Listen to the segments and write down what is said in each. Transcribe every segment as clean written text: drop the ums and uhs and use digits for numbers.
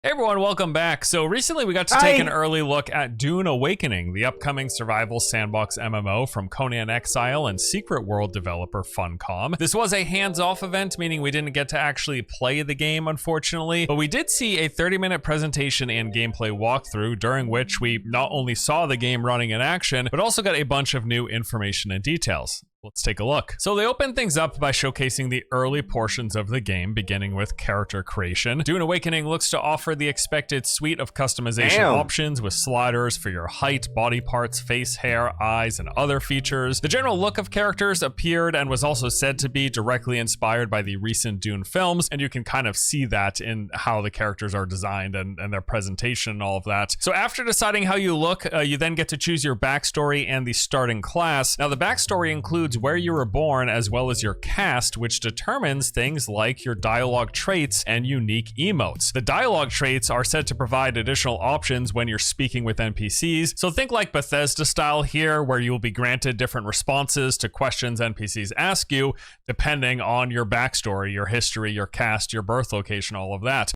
Hey everyone, welcome back. So recently we got to take an early look at Dune Awakening, the upcoming survival sandbox MMO from Conan Exile and Secret World developer Funcom. This was a hands-off event, meaning we didn't get to actually play the game, unfortunately, but we did see a 30-minute presentation and gameplay walkthrough, during which we not only saw the game running in action, but also got a bunch of new information and details. Let's take a look. So they open things up by showcasing the early portions of the game, beginning with character creation. Dune Awakening looks to offer the expected suite of customization options with sliders for your height, body parts, face, hair, eyes, and other features. The general look of characters appeared and was also said to be directly inspired by the recent Dune films, and you can kind of see that in how the characters are designed and their presentation and all of that. So after deciding how you look, you then get to choose your backstory and the starting class. Now the backstory includes where you were born as well as your caste, which determines things like your dialogue traits and unique emotes. The dialogue traits are said to provide additional options when you're speaking with NPCs, so think like Bethesda style here, where you'll be granted different responses to questions NPCs ask you, depending on your backstory, your history, your caste, your birth location, all of that.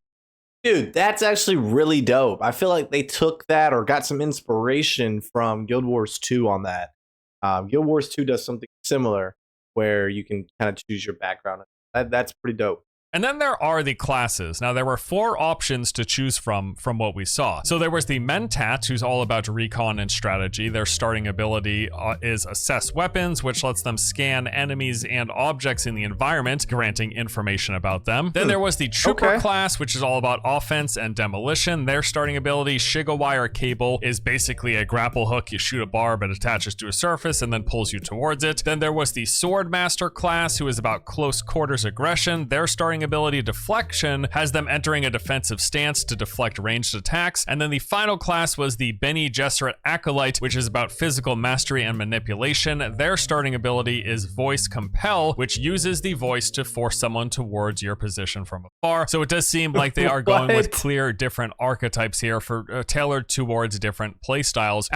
Dude, that's actually really dope. I feel like they took that or got some inspiration from Guild Wars 2 on that. Guild Wars 2 does something similar where you can kind of choose your background. That's pretty dope. And then there are the classes. Now, there were 4 options to choose from what we saw. So there was the Mentat, who's all about recon and strategy. Their starting ability is Assess Weapons, which lets them scan enemies and objects in the environment, granting information about them. Then there was the Trooper class, which is all about offense and demolition. Their starting ability, Shigawire Cable, is basically a grapple hook. You shoot a barb, it attaches to a surface, and then pulls you towards it. Then there was the Swordmaster class, who is about close quarters aggression. Their starting ability, Deflection, has them entering a defensive stance to deflect ranged attacks. And then the final class was the Bene Gesserit Acolyte, which is about physical mastery and manipulation. Their starting ability is Voice Compel, which uses the voice to force someone towards your position from afar. So it does seem like they are going with clear different archetypes here for tailored towards different playstyles.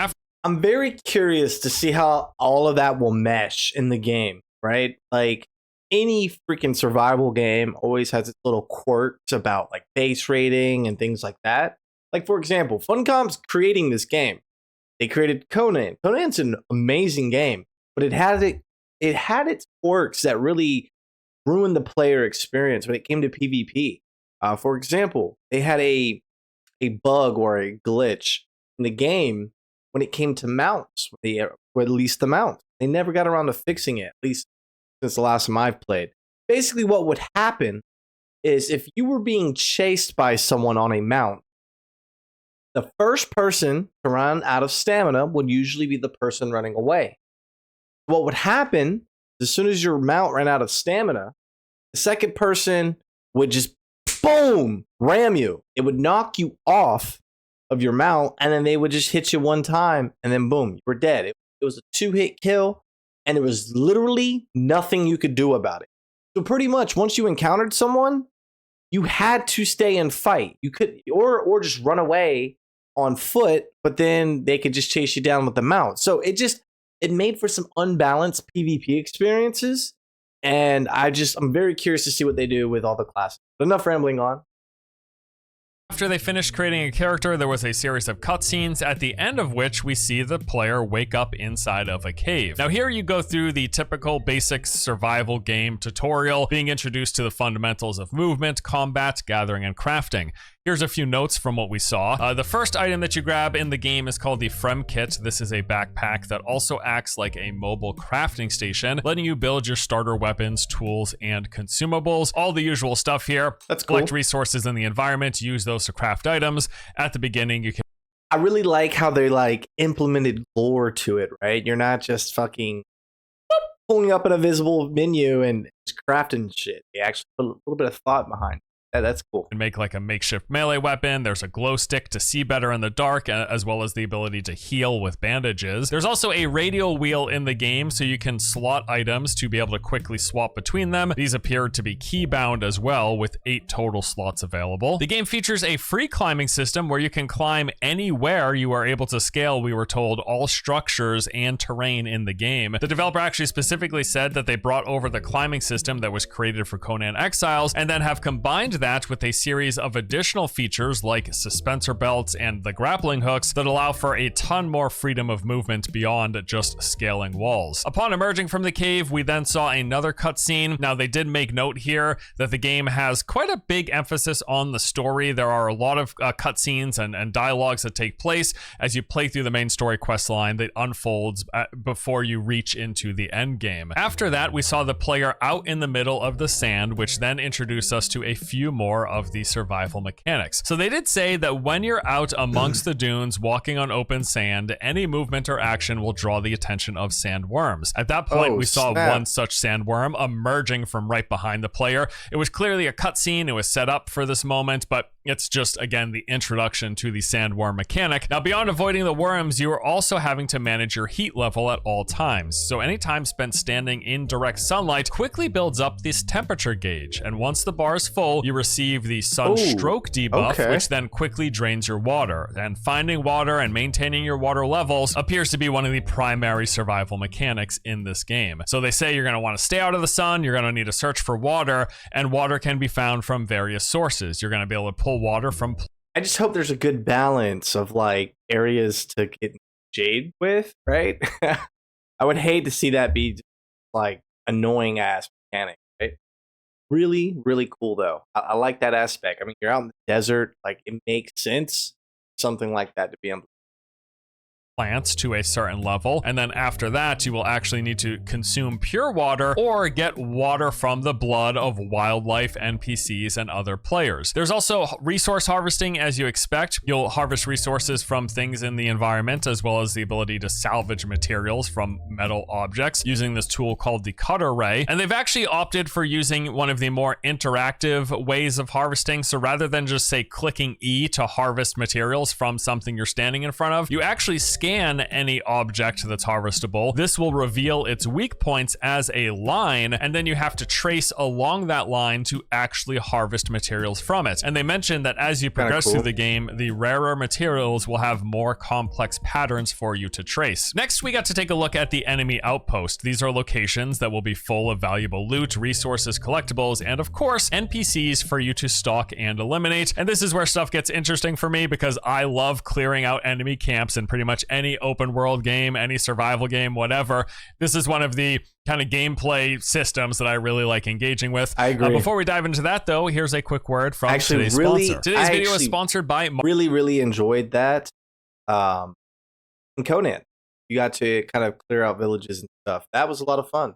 I'm very curious to see how all of that will mesh in the game, right? Like, any freaking survival game always has its little quirks about like base rating and things like that. Like, for example, Funcom's creating this game. They created Conan. Conan's an amazing game, but it had its quirks that really ruined the player experience when it came to PvP. For example, they had a bug or a glitch in the game when it came to mounts. They released the mount. They never got around to fixing it, at least since the last time I've played. Basically, what would happen is if you were being chased by someone on a mount, the first person to run out of stamina would usually be the person running away. What would happen, as soon as your mount ran out of stamina, the second person would just, boom, ram you. It would knock you off of your mount, and then they would just hit you one time, and then boom, you were dead. It was a 2-hit kill, and there was literally nothing you could do about it. So pretty much, once you encountered someone, you had to stay and fight. You could, or just run away on foot, but then they could just chase you down with the mount. So it made for some unbalanced PvP experiences, and I'm very curious to see what they do with all the classes. But enough rambling on. After they finished creating a character, there was a series of cutscenes, at the end of which we see the player wake up inside of a cave. Now here you go through the typical basic survival game tutorial, being introduced to the fundamentals of movement, combat, gathering, and crafting. Here's a few notes from what we saw. The first item that you grab in the game is called the Frem Kit. This is a backpack that also acts like a mobile crafting station, letting you build your starter weapons, tools, and consumables. All the usual stuff here. That's cool. Collect resources in the environment, use those to craft items. At the beginning, you can... I really like how they like implemented lore to it, right? You're not just fucking pulling up an invisible menu and just crafting shit. They actually put a little bit of thought behind it. That's cool. And make like a makeshift melee weapon. There's a glow stick to see better in the dark, as well as the ability to heal with bandages. There's also a radial wheel in the game, so you can slot items to be able to quickly swap between them. These appear to be key bound as well, with 8 total slots available. The game features a free climbing system where you can climb anywhere you are able to scale, we were told, all structures and terrain in the game. The developer actually specifically said that they brought over the climbing system that was created for Conan Exiles, and then have combined that that with a series of additional features like suspensor belts and the grappling hooks that allow for a ton more freedom of movement beyond just scaling walls. Upon emerging from the cave, we then saw another cutscene. Now, they did make note here that the game has quite a big emphasis on the story. There are a lot of cutscenes and dialogues that take place as you play through the main story quest line that unfolds before you reach into the end game. After that, we saw the player out in the middle of the sand, which then introduced us to a few more of the survival mechanics. So they did say that when you're out amongst the dunes walking on open sand, any movement or action will draw the attention of sandworms. At that point, we saw one such sandworm emerging from right behind the player. It was clearly a cutscene. It was set up for this moment, but it's just, again, the introduction to the sandworm mechanic. Now, beyond avoiding the worms, you are also having to manage your heat level at all times. So any time spent standing in direct sunlight quickly builds up this temperature gauge. And once the bar is full, you receive the sunstroke debuff, which then quickly drains your water. And finding water and maintaining your water levels appears to be one of the primary survival mechanics in this game. So they say you're going to want to stay out of the sun, you're going to need to search for water, and water can be found from various sources. You're going to be able to pull water from... I just hope there's a good balance of like areas to get jade with, right? I would hate to see that be like annoying ass mechanic, right? Really, really cool though. I like that aspect. I mean, you're out in the desert, like it makes sense, something like that to be able plants to a certain level, and then after that you will actually need to consume pure water or get water from the blood of wildlife, NPCs, and other players. There's also resource harvesting, as you expect. You'll harvest resources from things in the environment, as well as the ability to salvage materials from metal objects using this tool called the cutter ray. And they've actually opted for using one of the more interactive ways of harvesting. So rather than just say clicking E to harvest materials from something you're standing in front of, you actually scan any object that's harvestable. This will reveal its weak points as a line, and then you have to trace along that line to actually harvest materials from it. And they mentioned that as you progress through the game, the rarer materials will have more complex patterns for you to trace. Next, we got to take a look at the enemy outpost. These are locations that will be full of valuable loot, resources, collectibles, and of course, NPCs for you to stalk and eliminate. And this is where stuff gets interesting for me because I love clearing out enemy camps in pretty much any open world game, any survival game, whatever. This is one of the kind of gameplay systems that I really like engaging with. I agree. Before we dive into that, though, here's a quick word from today's sponsor. Today's video is sponsored by... really enjoyed that. In Conan, you got to kind of clear out villages and stuff. That was a lot of fun.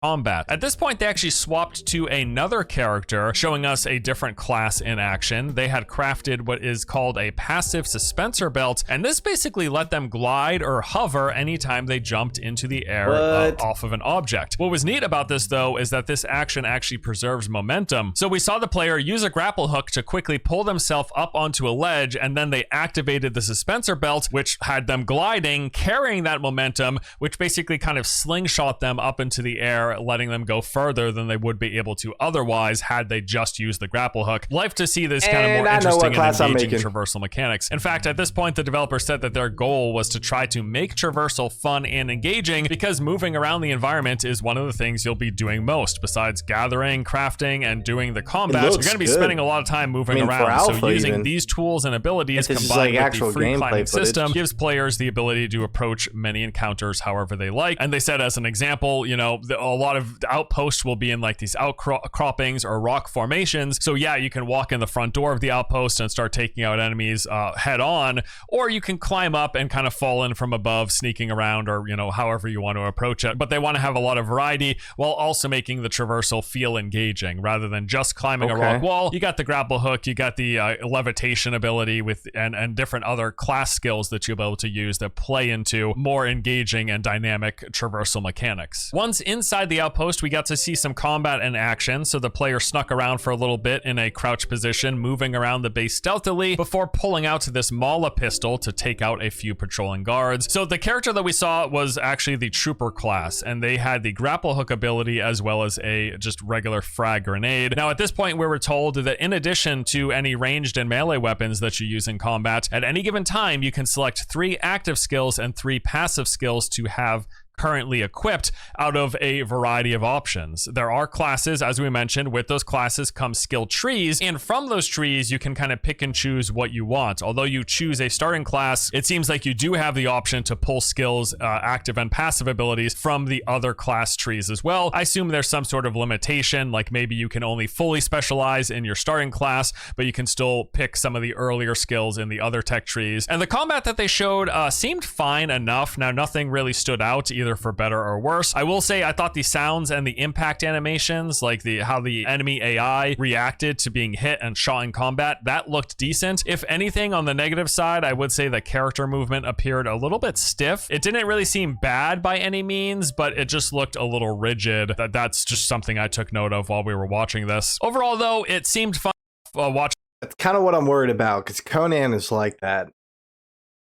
Combat. At this point, they actually swapped to another character, showing us a different class in action. They had crafted what is called a passive suspensor belt, and this basically let them glide or hover anytime they jumped into the air off of an object. What was neat about this, though, is that this action actually preserves momentum. So we saw the player use a grapple hook to quickly pull themselves up onto a ledge, and then they activated the suspensor belt, which had them gliding, carrying that momentum, which basically kind of slingshot them up into the air, letting them go further than they would be able to otherwise had they just used the grapple hook. Like to see this kind of more interesting and engaging traversal mechanics. In fact, at this point, the developer said that their goal was to try to make traversal fun and engaging because moving around the environment is one of the things you'll be doing most. Besides gathering, crafting, and doing the combat, you're going to be spending a lot of time moving around. So using these tools and abilities combined with the free climbing system gives players the ability to approach many encounters however they like. And they said as an example, you know, a lot of outposts will be in like these outcroppings or rock formations. So yeah, you can walk in the front door of the outpost and start taking out enemies head on, or you can climb up and kind of fall in from above, sneaking around, or, you know, however you want to approach it. But they want to have a lot of variety while also making the traversal feel engaging rather than just climbing a rock wall. You got the grapple hook, you got the levitation ability with and different other class skills that you'll be able to use that play into more engaging and dynamic traversal mechanics. Once inside the outpost, we got to see some combat and action. So the player snuck around for a little bit in a crouch position, moving around the base stealthily before pulling out this Mala pistol to take out a few patrolling guards. So the character that we saw was actually the trooper class, and they had the grapple hook ability as well as a just regular frag grenade. Now at this point, we were told that in addition to any ranged and melee weapons that you use in combat, at any given time, you can select 3 active skills and 3 passive skills to have currently equipped out of a variety of options. There are classes, as we mentioned. With those classes come skill trees, and from those trees you can kind of pick and choose what you want. Although you choose a starting class, it seems like you do have the option to pull skills, active and passive abilities from the other class trees as well. I assume there's some sort of limitation, like maybe you can only fully specialize in your starting class, but you can still pick some of the earlier skills in the other tech trees. And the combat that they showed seemed fine enough. Now, nothing really stood out either for better or worse. I will say I thought the sounds and the impact animations, like how the enemy AI reacted to being hit and shot in combat, that looked decent. If anything, on the negative side, I would say the character movement appeared a little bit stiff. It didn't really seem bad by any means, but it just looked a little rigid. That's just something I took note of while we were watching this. Overall, though, it seemed fun watching. That's kind of what I'm worried about, because Conan is like that.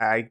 I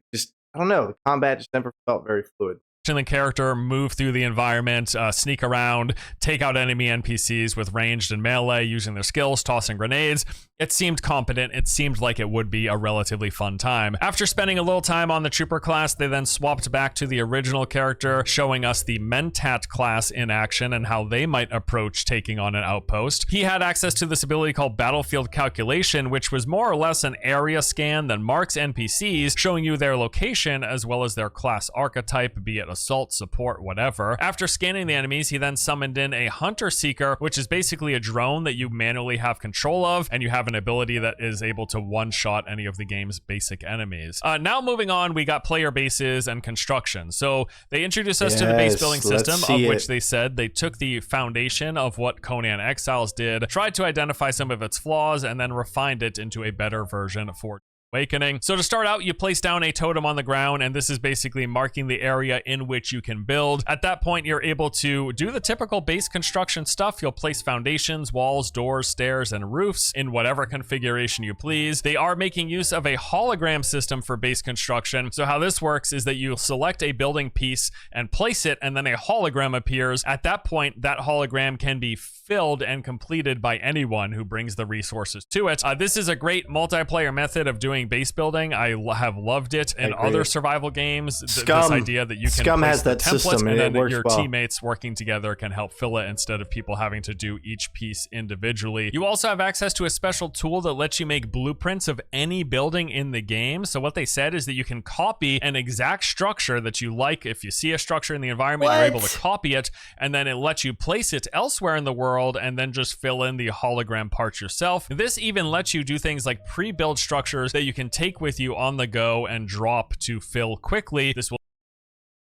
don't know. The combat just never felt very fluid. The character move through the environment, sneak around, take out enemy NPCs with ranged and melee using their skills, tossing grenades. It seemed competent. It seemed like it would be a relatively fun time. After spending a little time on the Trooper class, they then swapped back to the original character, showing us the Mentat class in action and how they might approach taking on an outpost. He had access to this ability called Battlefield Calculation, which was more or less an area scan that marks NPCs, showing you their location as well as their class archetype, be it assault, support, whatever. After scanning the enemies, he then summoned in a Hunter Seeker, which is basically a drone that you manually have control of, and you have an ability that is able to one-shot any of the game's basic enemies. Now moving on, we got player bases and construction. So they introduced us to the base building system, of which they said they took the foundation of what Conan Exiles did, tried to identify some of its flaws, and then refined it into a better version for Awakening. So to start out, you place down a totem on the ground, and this is basically marking the area in which you can build. At that point, you're able to do the typical base construction stuff. You'll place foundations, walls, doors, stairs, and roofs in whatever configuration you please. They are making use of a hologram system for base construction. So how this works is that you select a building piece and place it, and then a hologram appears. At that point, that hologram can be filled and completed by anyone who brings the resources to it. This is a great multiplayer method of doing base building. I have loved it in other survival games. This idea that you can Scum place has that the template system, and then works your well. teammates working together can help fill it instead of people having to do each piece individually. You also have access to a special tool that lets you make blueprints of any building in the game. So what they said is that you can copy an exact structure that you like. If you see a structure in the environment, you're able to copy it, and then it lets you place it elsewhere in the world and then just fill in the hologram parts yourself. This even lets you do things like pre-build structures that you can take with you on the go and drop to fill quickly.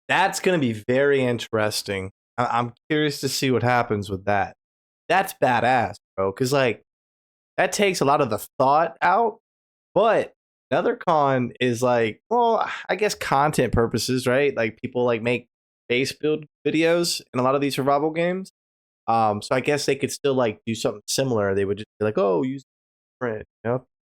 That's going to be very interesting. I'm curious to see what happens with that. That's badass, bro, because like that takes a lot of the thought out. But another con is like, well, I guess content purposes, right? Like people like make base build videos in a lot of these survival games. So I guess they could still like do something similar. They would just be like, oh, use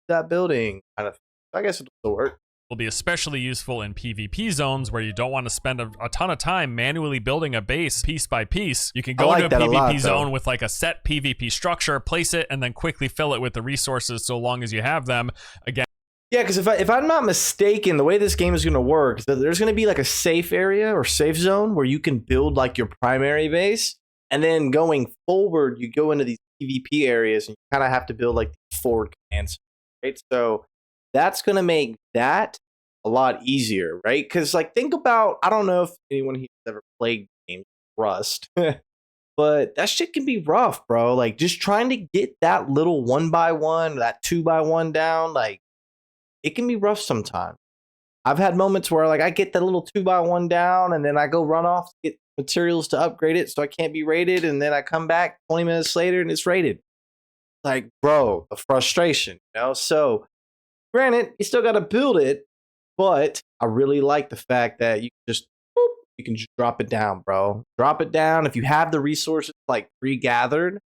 that building kind of thing. I guess it'll still work. Will be especially useful in PvP zones where you don't want to spend a ton of time manually building a base piece by piece. You can go into a PvP zone with like a set PvP structure, place it, and then quickly fill it with the resources so long as you have them. Again, yeah, because if I'm not mistaken, the way this game is going to work is that there's going to be like a safe area or safe zone where you can build like your primary base, and then going forward, you go into these PvP areas and you kind of have to build like forward commands, right? So that's going to make that a lot easier, right? Because like think about, I don't know if anyone here's ever played games Rust, but that shit can be rough, bro. Like just trying to get that little 1x1, that 2x1 down, like it can be rough sometimes. I've had moments where like I get the little 2x1 down and then I go run off to get materials to upgrade it so I can't be raided, and then I come back 20 minutes later and it's raided. Like, bro, the frustration, So granted, you still got to build it, but I really like the fact that you can just drop it down, bro. Drop it down. If you have the resources like pre-gathered,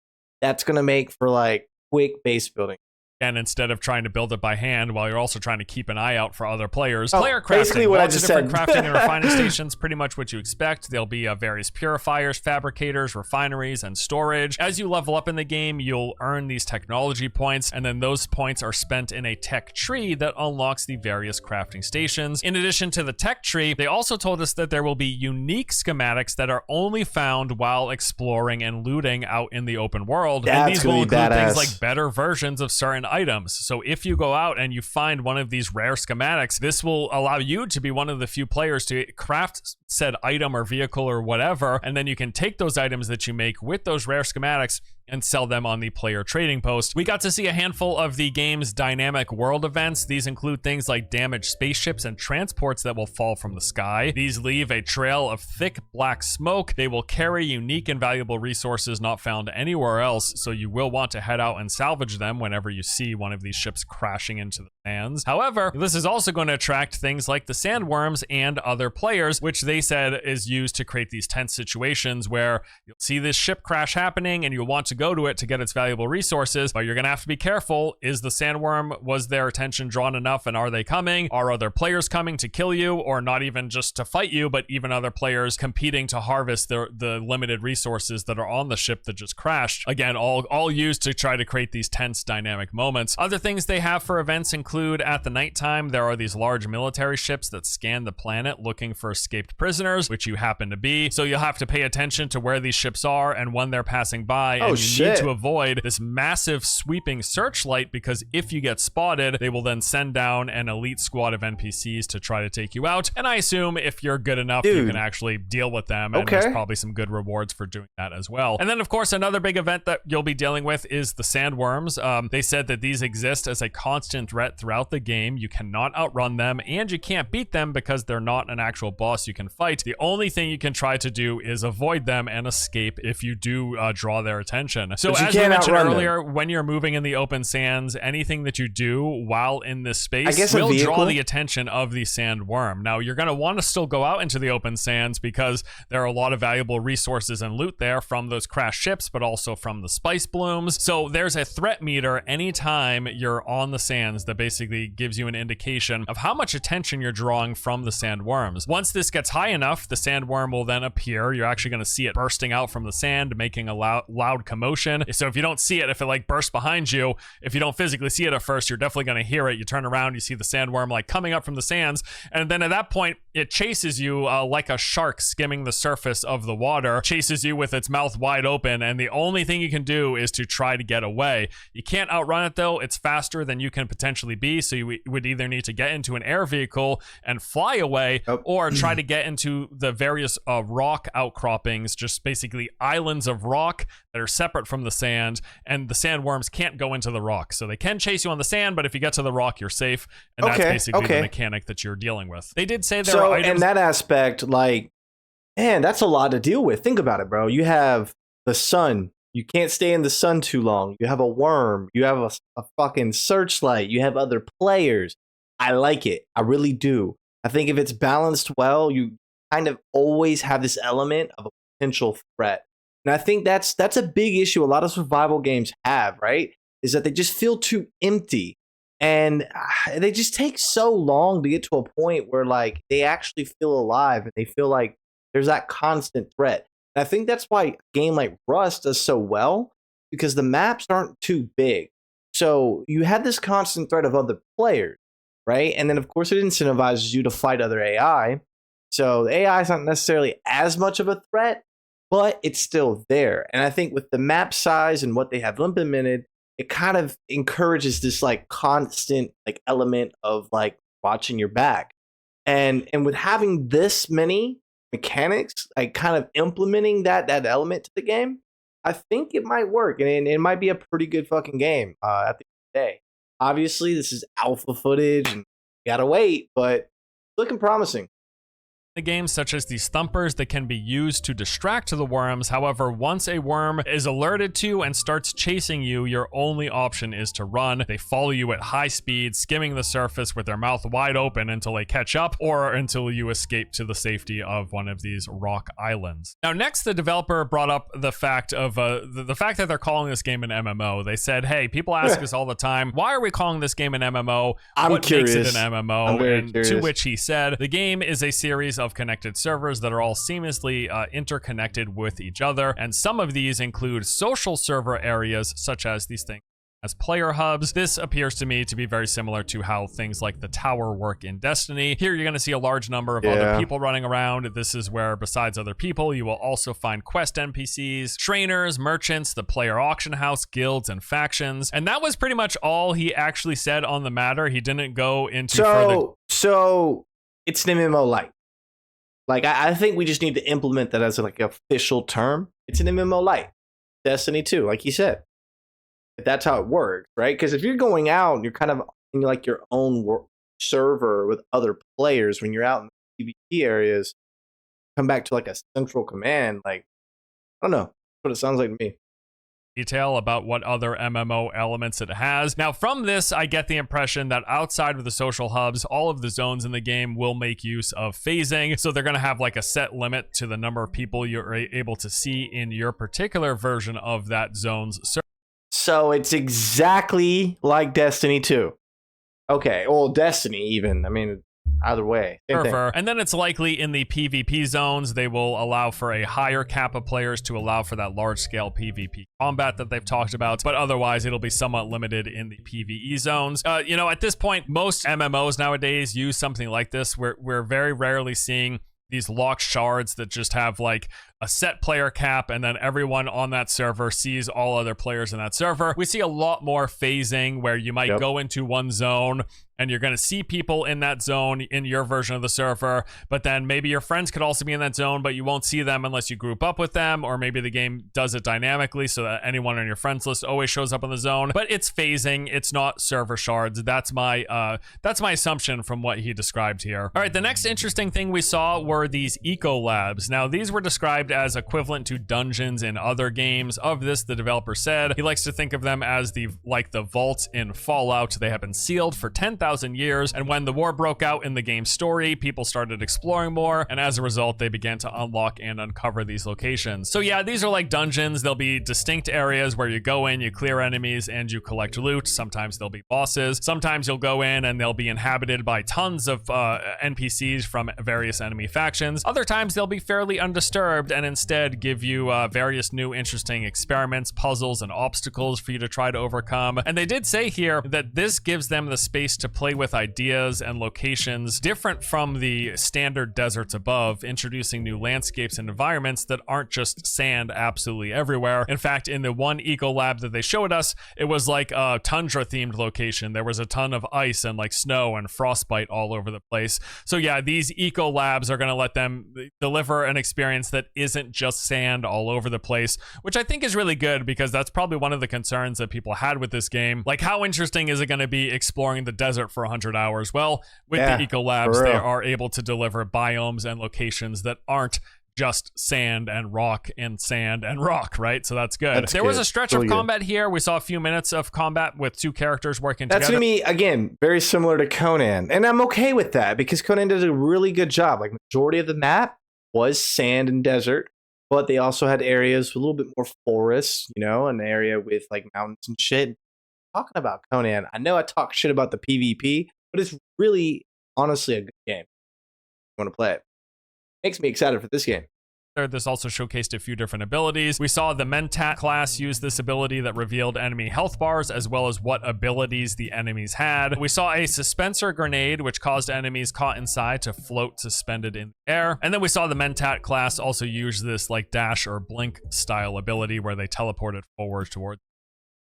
that's going to make for like quick base building. And instead of trying to build it by hand while you're also trying to keep an eye out for other players. Oh, Player crafting. basically what I just said. Crafting and refining stations, pretty much what you expect. There'll be various purifiers, fabricators, refineries, and storage. As you level up in the game, you'll earn these technology points, and then those points are spent in a tech tree that unlocks the various crafting stations. In addition to the tech tree, they also told us that there will be unique schematics that are only found while exploring and looting out in the open world. That's and these will include badass. things like better versions of certain items. So if you go out and you find one of these rare schematics, this will allow you to be one of the few players to craft said item or vehicle or whatever, and then you can take those items that you make with those rare schematics and sell them on the player trading post. We got to see a handful of the game's dynamic world events. These include things like damaged spaceships and transports that will fall from the sky. These leave a trail of thick black smoke. They will carry unique and valuable resources not found anywhere else, so you will want to head out and salvage them whenever you see one of these ships crashing into the sands. However, this is also going to attract things like the sandworms and other players, which they said is used to create these tense situations where you'll see this ship crash happening and you'll want to go to it to get its valuable resources, but you're gonna have to be careful. Is the sandworm, was their attention drawn enough, and are they coming? Are other players coming to kill you, or not even just to fight you, but even other players competing to harvest the limited resources that are on the ship that just crashed? Again, all used to try to create these tense dynamic moments. Other things they have for events include at the nighttime, there are these large military ships that scan the planet looking for escaped prisoners, which you happen to be. So you'll have to pay attention to where these ships are and when they're passing by. And you need to avoid this massive sweeping searchlight, because if you get spotted, they will then send down an elite squad of NPCs to try to take you out. And I assume if you're good enough, you can actually deal with them. And there's probably some good rewards for doing that as well. And then, of course, another big event that you'll be dealing with is the sandworms. They said that these exist as a constant threat throughout the game. You cannot outrun them, and you can't beat them because they're not an actual boss you can fight. The only thing you can try to do is avoid them and escape if you do draw their attention. So as we mentioned earlier, when you're moving in the open sands, anything that you do while in this space will draw the attention of the sandworm. Now, you're going to want to still go out into the open sands because there are a lot of valuable resources and loot there from those crashed ships, but also from the spice blooms. So there's a threat meter anytime you're on the sands that basically gives you an indication of how much attention you're drawing from the sandworms. Once this gets high enough, the sandworm will then appear. You're actually going to see it bursting out from the sand, making a loud commotion. So if you don't see it, if it like bursts behind you, if you don't physically see it at first, you're definitely going to hear it. You turn around, you see the sandworm like coming up from the sands, and then at that point it chases you like a shark skimming the surface of the water, chases you with its mouth wide open, and the only thing you can do is to try to get away. You can't outrun it though. It's faster than you can potentially be, so you would either need to get into an air vehicle and fly away, or try to get into the various rock outcroppings, just basically islands of rock that are separate from the sand, and the sandworms can't go into the rock. So they can chase you on the sand, but if you get to the rock, you're safe, and that's basically the mechanic that you're dealing with. They did say there are items... in that aspect, like, man, that's a lot to deal with. Think about it, bro. You have the sun. You can't stay in the sun too long. You have a worm. You have a fucking searchlight. You have other players. I like it. I really do. I think if it's balanced well, you kind of always have this element of a potential threat. And I think that's a big issue a lot of survival games have, right? Is that they just feel too empty. And they just take so long to get to a point where like they actually feel alive and they feel like there's that constant threat. And I think that's why a game like Rust does so well, because the maps aren't too big. So you have this constant threat of other players, right? And then of course it incentivizes you to fight other AI. So the AI is not necessarily as much of a threat, but it's still there. And I think with the map size and what they have implemented, it kind of encourages this like constant like element of like watching your back. And with having this many mechanics, like kind of implementing that element to the game, I think it might work, and it might be a pretty good fucking game at the end of the day. Obviously, this is alpha footage, and you gotta wait, but it's looking promising. the game, such as these thumpers that can be used to distract the worms. However, once a worm is alerted to and starts chasing you, your only option is to run. They follow you at high speed, skimming the surface with their mouth wide open until they catch up or until you escape to the safety of one of these rock islands. Now, next, the developer brought up the fact of the fact that they're calling this game an MMO. They said, hey, people ask us all the time, why are we calling this game an MMO? What makes it an MMO? And to which he said, the game is a series of connected servers that are all seamlessly interconnected with each other. And some of these include social server areas, such as these things as player hubs. This appears to me to be very similar to how things like the tower work in Destiny. Here you're going to see a large number of other people running around. This is where, besides other people, you will also find quest NPCs, trainers, merchants, the player auction house, guilds, and factions. And that was pretty much all he actually said on the matter. He didn't go into further. So it's an MMO light. Like, I think we just need to implement that as like an official term. It's an MMO light. Destiny 2, like you said. That's how it works, right? Because if you're going out and you're kind of in like your own server with other players, when you're out in the PvP areas, come back to like a central command, like, I don't know. That's what it sounds like to me. Detail about what other MMO elements it has. Now, from this, I get the impression that outside of the social hubs, all of the zones in the game will make use of phasing. So they're going to have like a set limit to the number of people you're able to see in your particular version of that zone's server. So it's exactly like Destiny 2. Okay, well, Destiny even. I mean, either way. And then it's likely in the PvP zones, they will allow for a higher cap of players to allow for that large-scale PvP combat that they've talked about. But otherwise, it'll be somewhat limited in the PvE zones. You know, at this point, most MMOs nowadays use something like this. We're very rarely seeing these locked shards that just have like a set player cap and then everyone on that server sees all other players in that server. We see a lot more phasing where you might go into one zone and you're going to see people in that zone in your version of the server, but then maybe your friends could also be in that zone, but you won't see them unless you group up with them, or maybe the game does it dynamically so that anyone on your friends list always shows up in the zone. But it's phasing, it's not server shards. That's my assumption from what he described here. All right, the next interesting thing we saw were these eco labs. Now, these were described as equivalent to dungeons in other games. Of this, the developer said he likes to think of them as the vaults in Fallout. They have been sealed for 10,000 years, and when the war broke out in the game's story, people started exploring more, and as a result, they began to unlock and uncover these locations. So yeah, these are like dungeons. There'll be distinct areas where you go in, you clear enemies, and you collect loot. Sometimes there'll be bosses. Sometimes you'll go in and they'll be inhabited by tons of NPCs from various enemy factions. Other times they'll be fairly undisturbed and instead give you various new interesting experiments, puzzles, and obstacles for you to try to overcome. And they did say here that this gives them the space to play with ideas and locations different from the standard deserts above, introducing new landscapes and environments that aren't just sand absolutely everywhere. In fact, in the one eco lab that they showed us, it was like a tundra themed location. There was a ton of ice and like snow and frostbite all over the place. So yeah, these eco labs are going to let them deliver an experience that isn't just sand all over the place, which I think is really good because that's probably one of the concerns that people had with this game. Like, how interesting is it going to be exploring the desert for 100 hours? Well, with the eco labs, they are able to deliver biomes and locations that aren't just sand and rock, right? So that's good. There was a stretch of combat here. We saw a few minutes of combat with two characters working together. That's going to be, again, very similar to Conan. And I'm okay with that because Conan does a really good job. Like, majority of the map was sand and desert, but they also had areas with a little bit more forests, you know, an area with like mountains and shit. Talking about Conan, I know I talk shit about the PvP, but it's really, honestly, a good game. I want to play it. Makes me excited for this game. This also showcased a few different abilities. We saw the Mentat class use this ability that revealed enemy health bars as well as what abilities the enemies had. We saw a suspensor grenade which caused enemies caught inside to float suspended in the air. And then we saw the Mentat class also use this like dash or blink style ability where they teleported forward towards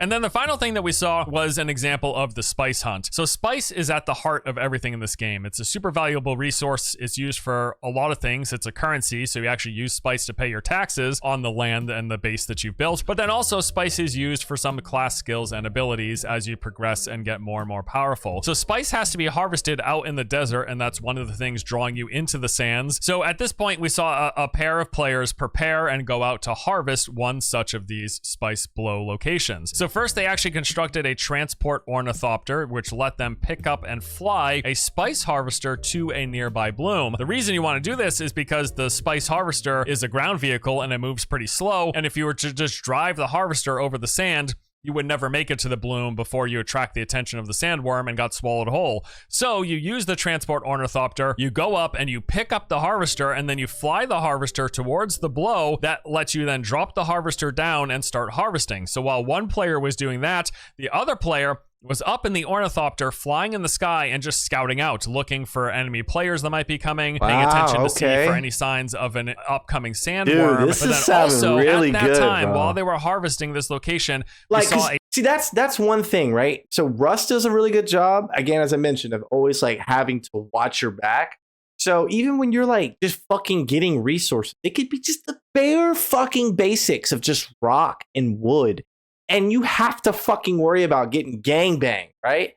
And then the final thing that we saw was an example of the spice hunt. So spice is at the heart of everything in this game. It's a super valuable resource. It's used for a lot of things. It's a currency, so you actually use spice to pay your taxes on the land and the base that you've built. But then also spice is used for some class skills and abilities as you progress and get more and more powerful. So spice has to be harvested out in the desert, and that's one of the things drawing you into the sands. So at this point, we saw a pair of players prepare and go out to harvest one such of these spice blow locations. So first, they actually constructed a transport ornithopter, which let them pick up and fly a spice harvester to a nearby bloom. The reason you want to do this is because the spice harvester is a ground vehicle and it moves pretty slow. And if you were to just drive the harvester over the sand, you would never make it to the bloom before you attract the attention of the sandworm and got swallowed whole. So you use the transport ornithopter, you go up and you pick up the harvester, and then you fly the harvester towards the blow. That lets you then drop the harvester down and start harvesting. So while one player was doing that, the other player was up in the ornithopter, flying in the sky and just scouting out, looking for enemy players that might be coming, paying attention to see for any signs of an upcoming sandworm. Dude, this is sounding really at that good, time, bro. while they were harvesting this location, Like, we saw see, that's one thing, right? So Rust does a really good job. Again, as I mentioned, of always like having to watch your back. So even when you're like just fucking getting resources, it could be just the bare fucking basics of just rock and wood. And you have to fucking worry about getting gangbanged, right?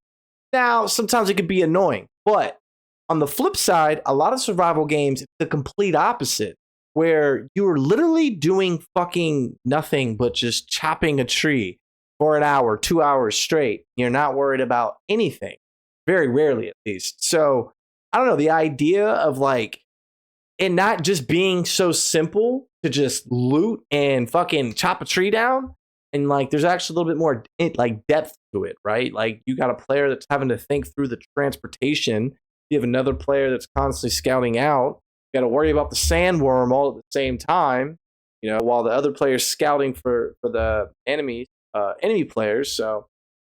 Now, sometimes it could be annoying, but on the flip side, a lot of survival games, it's the complete opposite, where you're literally doing fucking nothing but just chopping a tree for an hour, 2 hours straight. You're not worried about anything, very rarely at least. So, I don't know, the idea of like, it not just being so simple to just loot and fucking chop a tree down, and like, there's actually a little bit more like depth to it, right? Like, you got a player that's having to think through the transportation. You have another player that's constantly scouting out. You got to worry about the sandworm all at the same time, you know, while the other player's scouting for the enemy players. So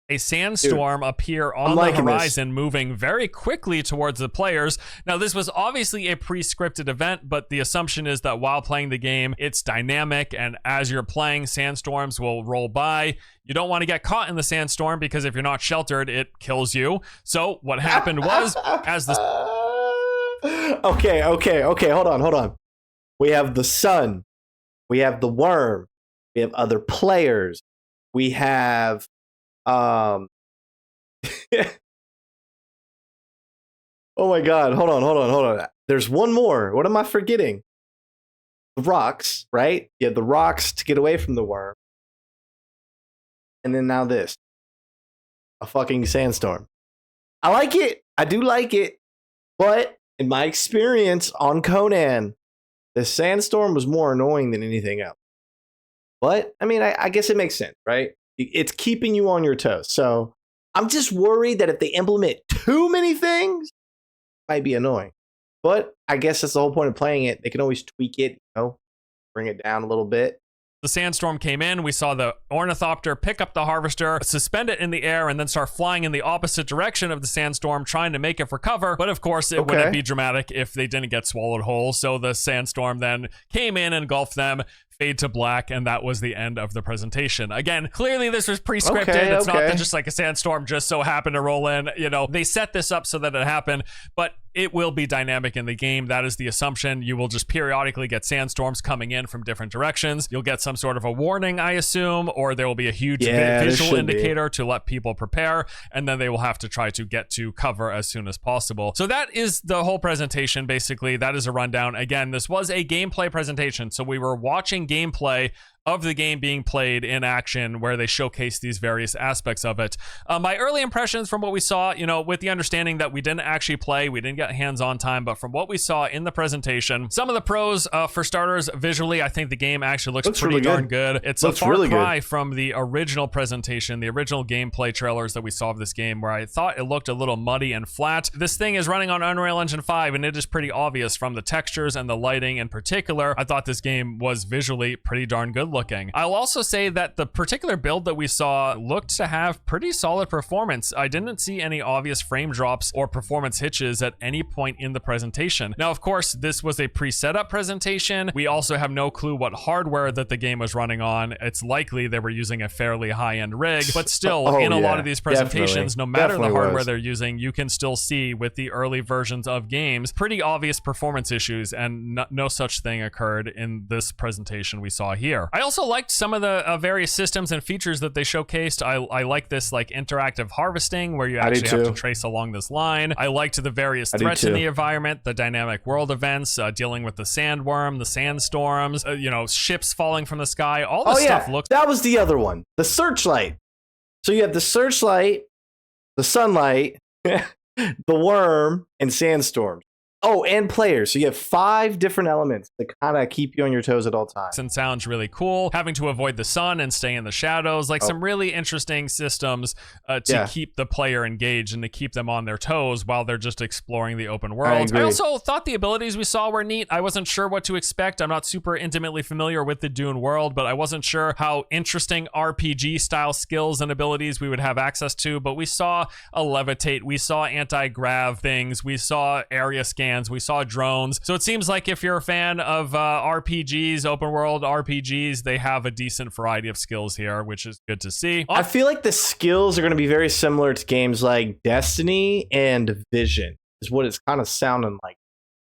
a sandstorm appear on the horizon, moving very quickly towards the players. Now, this was obviously a pre-scripted event, but the assumption is that while playing the game, it's dynamic, and as you're playing, sandstorms will roll by. You don't want to get caught in the sandstorm, because if you're not sheltered, it kills you. So what happened was, as the... Okay, hold on. We have the sun. We have the worm. We have other players. We have... oh my god, hold on. There's one more. What am I forgetting? The rocks, right? You have the rocks to get away from the worm. And then now this. A fucking sandstorm. I like it. I do like it. But in my experience on Conan, the sandstorm was more annoying than anything else. But, I mean, I guess it makes sense, right? It's keeping you on your toes. So I'm just worried that if they implement too many things, it might be annoying. But I guess that's the whole point of playing it. They can always tweak it, you know, bring it down a little bit. The sandstorm came in, we saw the ornithopter pick up the harvester, suspend it in the air, and then start flying in the opposite direction of the sandstorm, trying to make it for cover. But of course, it wouldn't be dramatic if they didn't get swallowed whole. So the sandstorm then came in, engulfed them, fade to black, and that was the end of the presentation. Again, clearly this was pre-scripted. It's not that just like a sandstorm just so happened to roll in. You know, they set this up so that it happened, but it will be dynamic in the game. That is the assumption. You will just periodically get sandstorms coming in from different directions. You'll get some sort of a warning, I assume, or there will be a huge visual indicator to let people prepare, and then they will have to try to get to cover as soon as possible. So that is the whole presentation, basically. That is a rundown. Again, this was a gameplay presentation, so we were watching gameplay of the game being played in action, where they showcase these various aspects of it. My early impressions from what we saw, you know, with the understanding that we didn't actually play, we didn't get hands-on time, but from what we saw in the presentation, some of the pros, for starters, visually, I think the game actually looks pretty darn good. It's a far cry from the original presentation, the original gameplay trailers that we saw of this game, where I thought it looked a little muddy and flat. This thing is running on Unreal Engine 5, and it is pretty obvious from the textures and the lighting in particular. I thought this game was visually pretty darn good looking. I'll also say that the particular build that we saw looked to have pretty solid performance. I didn't see any obvious frame drops or performance hitches at any point in the presentation. Now, of course, this was a pre-setup presentation. We also have no clue what hardware that the game was running on. It's likely they were using a fairly high-end rig, but still, in a lot of these presentations, no matter the hardware they're using, you can still see with the early versions of games pretty obvious performance issues, and no such thing occurred in this presentation we saw here. I also liked some of the various systems and features that they showcased. I like this like interactive harvesting where you actually have to trace along this line. I liked the various threats in the environment, the dynamic world events, dealing with the sandworm, the sandstorms, ships falling from the sky. All this stuff looked. That was the other one, the searchlight. So you have the searchlight, the sunlight, the worm, and sandstorms. Oh, and players. So you have 5 different elements that kind of keep you on your toes at all times. And sounds really cool. Having to avoid the sun and stay in the shadows, like some really interesting systems to keep the player engaged and to keep them on their toes while they're just exploring the open world. I also thought the abilities we saw were neat. I wasn't sure what to expect. I'm not super intimately familiar with the Dune world, but I wasn't sure how interesting RPG style skills and abilities we would have access to. But we saw a levitate, we saw anti-grav things, we saw area scans, we saw drones. So it seems like if you're a fan of RPGs, open world RPGs, they have a decent variety of skills here, which is good to see. I feel like the skills are going to be very similar to games like Destiny and Division, is what it's kind of sounding like.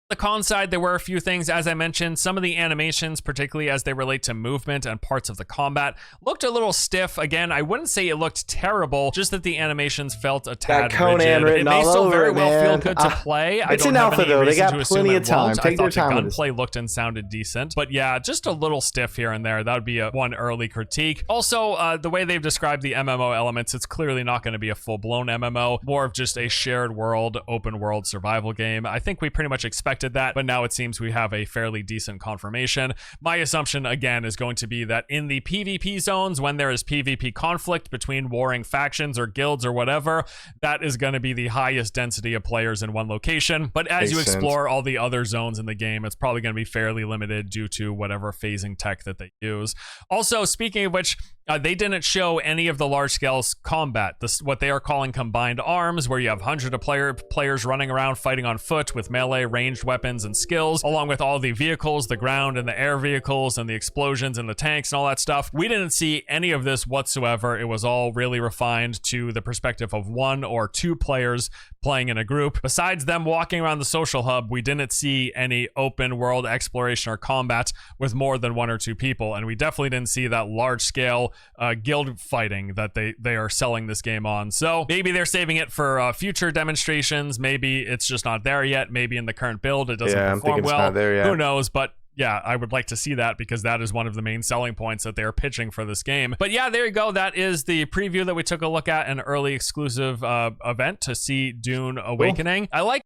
The con side, there were a few things. As I mentioned, some of the animations, particularly as they relate to movement and parts of the combat, looked a little stiff. Again, I wouldn't say it looked terrible, just that the animations felt a tad rigid. It may still very well feel good to play. It's an alpha though. They got plenty of time. Take their time. The gunplay looked and sounded decent, but yeah, just a little stiff here and there. That would be one early critique. Also, the way they've described the MMO elements, it's clearly not going to be a full-blown MMO, more of just a shared world, open world survival game. I think we pretty much expected that, but now it seems we have a fairly decent confirmation. My assumption again is going to be that in the PvP zones, when there is PvP conflict between warring factions or guilds or whatever, that is going to be the highest density of players in one location. But as you explore all the other zones in the game, it's probably going to be fairly limited due to whatever phasing tech that they use. Also, speaking of which, they didn't show any of the large-scale combat, what they are calling combined arms, where you have hundreds of players running around fighting on foot with melee, ranged weapons, and skills, along with all the vehicles, the ground and the air vehicles, and the explosions and the tanks and all that stuff. We didn't see any of this whatsoever. It was all really refined to the perspective of 1 or 2 players playing in a group. Besides them walking around the social hub, we didn't see any open world exploration or combat with more than 1 or 2 people, and we definitely didn't see that large-scale guild fighting that they are selling this game on. So maybe they're saving it for future demonstrations. Maybe it's just not there yet. Maybe in the current build it doesn't perform well. Who knows? But yeah, I would like to see that because that is one of the main selling points that they're pitching for this game. But yeah, there you go. That is the preview that we took a look at, an early exclusive event to see Dune Awakening. Cool. I like.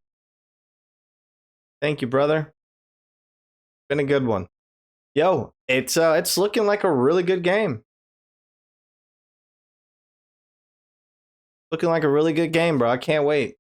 Thank you, brother. Been a good one. Yo, it's looking like a really good game. Looking like a really good game, bro. I can't wait.